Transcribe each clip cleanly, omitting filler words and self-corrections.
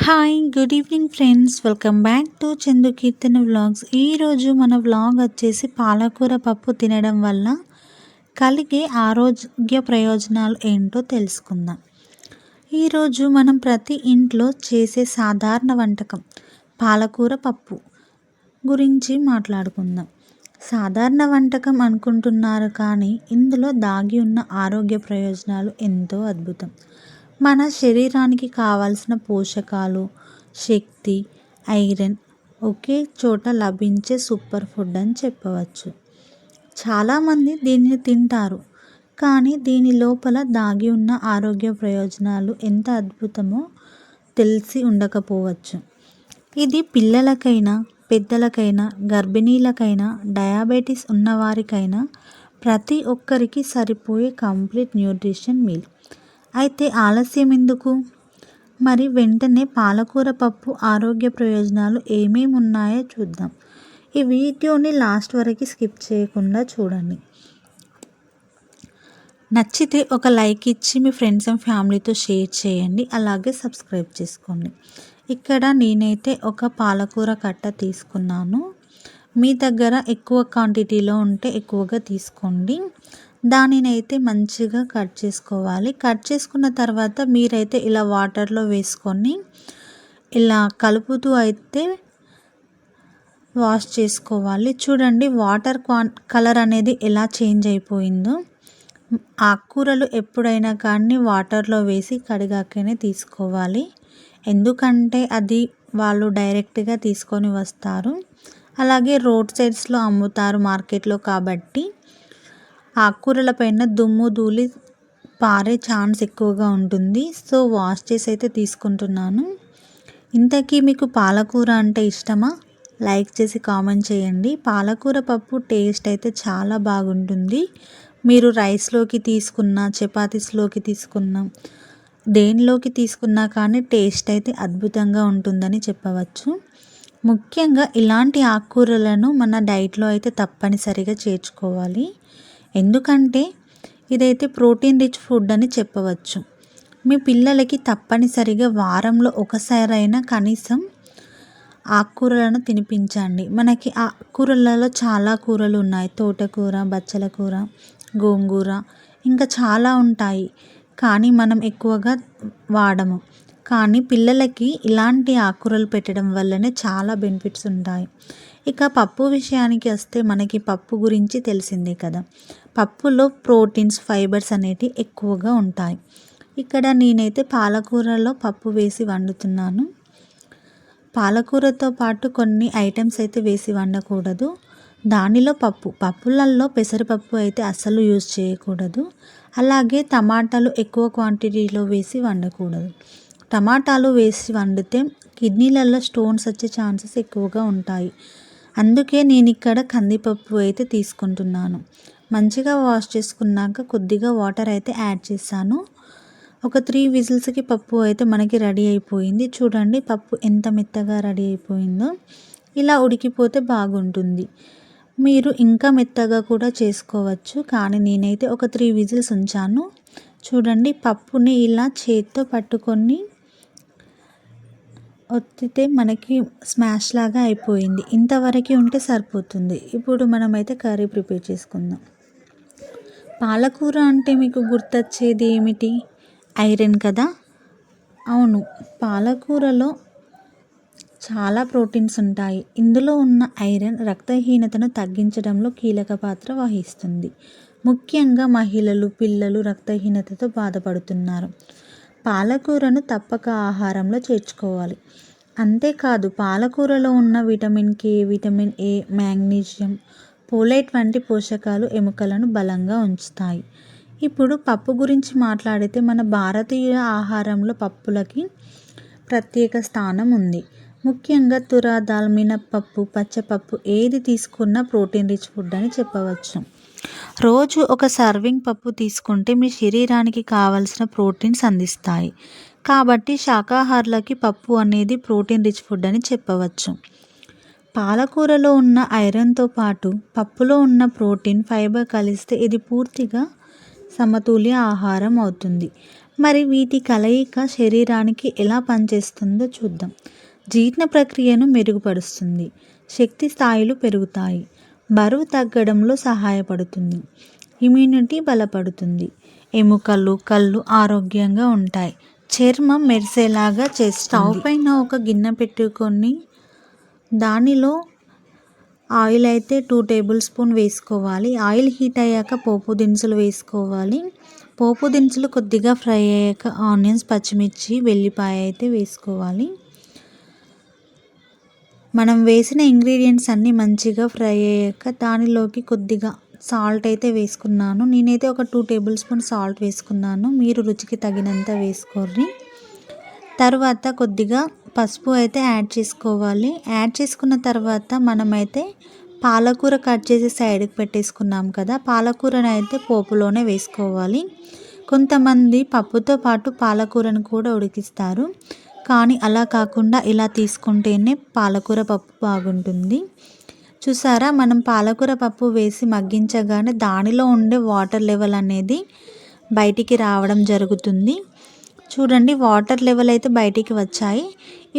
Hi good evening friends, welcome back to Chandu Keerthana vlogs. ఈరోజు మన vlog వచ్చేసి పాలకూర పప్పు తినడం వల్ల కలిగే ఆరోగ్య ప్రయోజనాలు ఏంటో తెలుసుకుందాం. ఈరోజు మనం ప్రతి ఇంట్లో చేసే సాధారణ వంటకం పాలకూర పప్పు గురించి మాట్లాడుకుందాం. సాధారణ వంటకం అనుకుంటున్నారు, కానీ ఇందులో దాగి ఉన్న ఆరోగ్య ప్రయోజనాలు ఎంతో అద్భుతం. మన శరీరానికి కావలసిన పోషకాలు, శక్తి, ఐరన్ ఒకే చోట లభించే సూపర్ ఫుడ్ అని చెప్పవచ్చు. చాలామంది దీన్ని తింటారు, కానీ దీని లోపల దాగి ఉన్న ఆరోగ్య ప్రయోజనాలు ఎంత అద్భుతమో తెలిసి ఉండకపోవచ్చు. ఇది పిల్లలకైనా, పెద్దలకైనా, గర్భిణీలకైనా, డయాబెటీస్ ఉన్నవారికైనా ప్రతి ఒక్కరికి సరిపోయే కంప్లీట్ న్యూట్రిషన్ మీల్. అయితే ఆలస్యం ఎందుకు? మరి వెంటనే పాలకూర పప్పు ఆరోగ్య ప్రయోజనాలు ఏమేమి ఉన్నాయో చూద్దాం. ఈ వీడియోని లాస్ట్ వరకు స్కిప్ చేయకుండా చూడండి. నచ్చితే ఒక లైక్ ఇచ్చి మీ ఫ్రెండ్స్ అండ్ ఫ్యామిలీతో షేర్ చేయండి. అలాగే సబ్స్క్రైబ్ చేసుకోండి. ఇక్కడ నేనైతే ఒక పాలకూర కట్ట తీసుకున్నాను. మీ దగ్గర ఎక్కువ క్వాంటిటీలో ఉంటే ఎక్కువగా తీసుకోండి. దానినైతే మంచిగా కట్ చేసుకోవాలి. కట్ చేసుకున్న తర్వాత మీరైతే ఇలా వాటర్లో వేసుకొని ఇలా కలుపుతూ అయితే వాష్ చేసుకోవాలి. చూడండి వాటర్ కలర్ అనేది ఎలా చేంజ్ అయిపోయిందో. ఆకుకూరలు ఎప్పుడైనా కానీ వాటర్లో వేసి కడిగాకనే తీసుకోవాలి, ఎందుకంటే అది వాళ్ళు డైరెక్ట్గా తీసుకొని వస్తారు. అలాగే రోడ్ సైడ్స్లో అమ్ముతారు మార్కెట్లో, కాబట్టి ఆకుకూరల పైన దుమ్ము ధూళి పారే ఛాన్స్ ఎక్కువగా ఉంటుంది. సో వాష్ చేసి అయితే తీసుకుంటున్నాను. ఇంతకీ మీకు పాలకూర అంటే ఇష్టమా? లైక్ చేసి కామెంట్ చేయండి. పాలకూర పప్పు టేస్ట్ అయితే చాలా బాగుంటుంది. మీరు రైస్లోకి తీసుకున్నా, చపాతీస్లోకి తీసుకున్నా, దేనిలోకి తీసుకున్నా కానీ టేస్ట్ అయితే అద్భుతంగా ఉంటుందని చెప్పవచ్చు. ముఖ్యంగా ఇలాంటి ఆకుకూరలను మన డైట్లో అయితే తప్పనిసరిగా చేర్చుకోవాలి, ఎందుకంటే ఇదైతే ప్రోటీన్ రిచ్ ఫుడ్ అని చెప్పవచ్చు. మీ పిల్లలకి తప్పనిసరిగా వారంలో ఒకసారైనా కనీసం ఆకుకూరలను తినిపించండి. మనకి ఆకుకూరలలో చాలా కూరలు ఉన్నాయి. తోటకూర, బచ్చల కూర, గోంగూర, ఇంకా చాలా ఉంటాయి, కానీ మనం ఎక్కువగా వాడము. కానీ పిల్లలకి ఇలాంటి ఆకుకూరలు పెట్టడం వల్లనే చాలా బెనిఫిట్స్ ఉంటాయి. ఇక పప్పు విషయానికి వస్తే మనకి పప్పు గురించి తెలిసిందే కదా. పప్పులో ప్రోటీన్స్, ఫైబర్స్ అనేటివి ఎక్కువగా ఉంటాయి. ఇక్కడ నేనైతే పాలకూరలో పప్పు వేసి వండుతున్నాను. పాలకూరతో పాటు కొన్ని ఐటమ్స్ అయితే వేసి వండకూడదు. దానిలో పప్పులలో పెసరపప్పు అయితే అస్సలు యూజ్ చేయకూడదు. అలాగే టమాటాలు ఎక్కువ క్వాంటిటీలో వేసి వండకూడదు. టమాటాలు వేసి వండితే కిడ్నీలలో స్టోన్స్ వచ్చే ఛాన్సెస్ ఎక్కువగా ఉంటాయి. అందుకే నేను ఇక్కడ కందిపప్పు అయితే తీసుకుంటున్నాను. మంచిగా వాష్ చేసుకున్నాక కొద్దిగా వాటర్ అయితే యాడ్ చేశాను. ఒక 3 విజిల్స్కి పప్పు అయితే మనకి రెడీ అయిపోయింది. చూడండి పప్పు ఎంత మెత్తగా రెడీ అయిపోయిందో. ఇలా ఉడికిపోతే బాగుంటుంది. మీరు ఇంకా మెత్తగా కూడా చేసుకోవచ్చు, కానీ నేనైతే ఒక 3 విజిల్స్ ఉంచాను. చూడండి పప్పుని ఇలా చేత్తో పట్టుకొని ఒత్తితే మనకి స్మాష్ లాగా అయిపోయింది. ఇంతవరకు ఉంటే సరిపోతుంది. ఇప్పుడు మనమైతే కర్రీ ప్రిపేర్ చేసుకుందాం. పాలకూర అంటే మీకు గుర్తొచ్చేది ఏమిటి? ఐరన్ కదా. అవును, పాలకూరలో చాలా ప్రోటీన్స్ ఉంటాయి. ఇందులో ఉన్న ఐరన్ రక్తహీనతను తగ్గించడంలో కీలక పాత్ర వహిస్తుంది. ముఖ్యంగా మహిళలు, పిల్లలు రక్తహీనతతో బాధపడుతున్నారు. పాలకూరను తప్పక ఆహారంలో చేర్చుకోవాలి. అంతేకాదు పాలకూరలో ఉన్న vitamin K, vitamin A, magnesium, folate వంటి పోషకాలు ఎముకలను బలంగా ఉంచుతాయి. ఇప్పుడు పప్పు గురించి మాట్లాడితే మన భారతీయ ఆహారంలో పప్పులకి ప్రత్యేక స్థానం ఉంది. ముఖ్యంగా తుర దాల్, మినప్పప్పు, పచ్చపప్పు ఏది తీసుకున్నా ప్రోటీన్ రిచ్ ఫుడ్ అని చెప్పవచ్చు. రోజు ఒక సర్వింగ్ పప్పు తీసుకుంటే మీ శరీరానికి కావలసిన ప్రోటీన్స్ అందిస్తాయి. కాబట్టి శాకాహారులకి పప్పు అనేది ప్రోటీన్ రిచ్ ఫుడ్ అని చెప్పవచ్చు. పాలకూరలో ఉన్న ఐరన్తో పాటు పప్పులో ఉన్న ప్రోటీన్, ఫైబర్ కలిస్తే ఇది పూర్తిగా సమతుల్య ఆహారం అవుతుంది. మరి వీటి కలయిక శరీరానికి ఎలా పనిచేస్తుందో చూద్దాం. జీర్ణ ప్రక్రియను మెరుగుపరుస్తుంది, శక్తి స్థాయిలు పెరుగుతాయి, బరువు తగ్గడంలో సహాయపడుతుంది, ఇమ్యూనిటీ బలపడుతుంది, ఎముకలు కళ్ళు ఆరోగ్యంగా ఉంటాయి, చర్మం మెరిసేలాగా చేస్తుంది. స్టవ్ పైన ఒక గిన్నె పెట్టుకొని దానిలో ఆయిల్ అయితే 2 టేబుల్ స్పూన్ వేసుకోవాలి. ఆయిల్ హీట్ అయ్యాక పోపు దినుసులు వేసుకోవాలి. పోపు దినుసులు కొద్దిగా ఫ్రై అయ్యాక ఆనియన్స్, పచ్చిమిర్చి, వెల్లిపాయ అయితే వేసుకోవాలి. మనం వేసిన ఇంగ్రీడియంట్స్ అన్నీ మంచిగా ఫ్రై అయ్యాక దానిలోకి కొద్దిగా సాల్ట్ అయితే వేసుకున్నాను. నేనైతే ఒక 2 టేబుల్ స్పూన్ సాల్ట్ వేసుకున్నాను. మీరు రుచికి తగినంత వేసుకోండి. తర్వాత కొద్దిగా పసుపు అయితే యాడ్ చేసుకోవాలి. యాడ్ చేసుకున్న తర్వాత మనమైతే పాలకూర కట్ చేసి సైడ్కి పెట్టేసుకున్నాం కదా, పాలకూరను అయితే పోపులోనే వేసుకోవాలి. కొంతమంది పప్పుతో పాటు పాలకూరను కూడా ఉడికిస్తారు, కానీ అలా కాకుండా ఇలా తీసుకుంటేనే పాలకూర పప్పు బాగుంటుంది. చూసారా, మనం పాలకూర పప్పు వేసి మగ్గించగానే దానిలో ఉండే వాటర్ లెవెల్ అనేది బయటికి రావడం జరుగుతుంది. చూడండి, వాటర్ లెవెల్ అయితే బయటికి వచ్చాయి.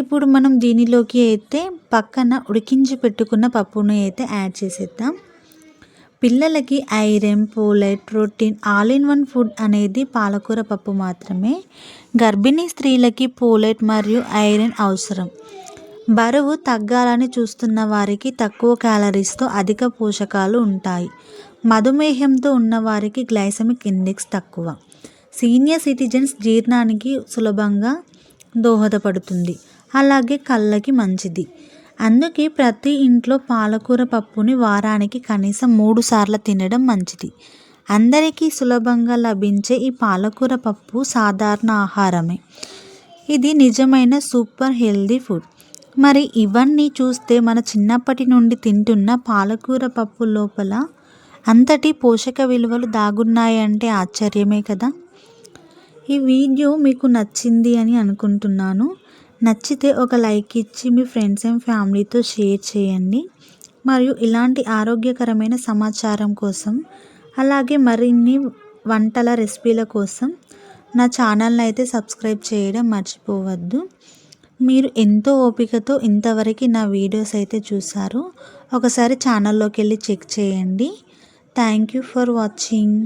ఇప్పుడు మనం దీనిలోకి అయితే పక్కన ఉడికించి పెట్టుకున్న పప్పును అయితే యాడ్ చేసేద్దాం. పిల్లలకి iron, folate, protein all in one food అనేది పాలకూర పప్పు మాత్రమే. గర్భిణీ స్త్రీలకి ఫోలేట్ మరియు ఐరన్ అవసరం. బరువు తగ్గాలని చూస్తున్న వారికి తక్కువ క్యాలరీస్తో అధిక పోషకాలు ఉంటాయి. మధుమేహంతో ఉన్నవారికి గ్లైసెమిక్ ఇండెక్స్ తక్కువ. సీనియర్ సిటిజన్స్ జీర్ణానికి సులభంగా దోహదపడుతుంది, అలాగే కళ్ళకి మంచిది. అందుకే ప్రతి ఇంట్లో పాలకూర పప్పుని వారానికి కనీసం 3 సార్లు తినడం మంచిది. అందరికీ సులభంగా లభించే ఈ పాలకూర పప్పు సాధారణ ఆహారమే. ఇది నిజమైన సూపర్ హెల్దీ ఫుడ్. మరి ఇవన్నీ చూస్తే మన చిన్నప్పటి నుండి తింటున్న పాలకూర పప్పు లోపల అంతటి పోషక విలువలు దాగున్నాయంటే ఆశ్చర్యమే కదా. ఈ వీడియో మీకు నచ్చింది అని అనుకుంటున్నాను. నచ్చితే ఒక లైక్ ఇచ్చి మీ ఫ్రెండ్స్ అండ్ ఫ్యామిలీతో షేర్ చేయండి. మరియు ఇలాంటి ఆరోగ్యకరమైన సమాచారం కోసం, అలాగే మరిన్ని వంటల రెసిపీల కోసం నా ఛానల్ని అయితే సబ్స్క్రైబ్ చేయడం మర్చిపోవద్దు. మీరు ఎంతో ఓపికతో ఇంతవరకు నా వీడియోస్ అయితే చూసారు. ఒకసారి ఛానల్లోకి వెళ్ళి చెక్ చేయండి. Thank you for watching.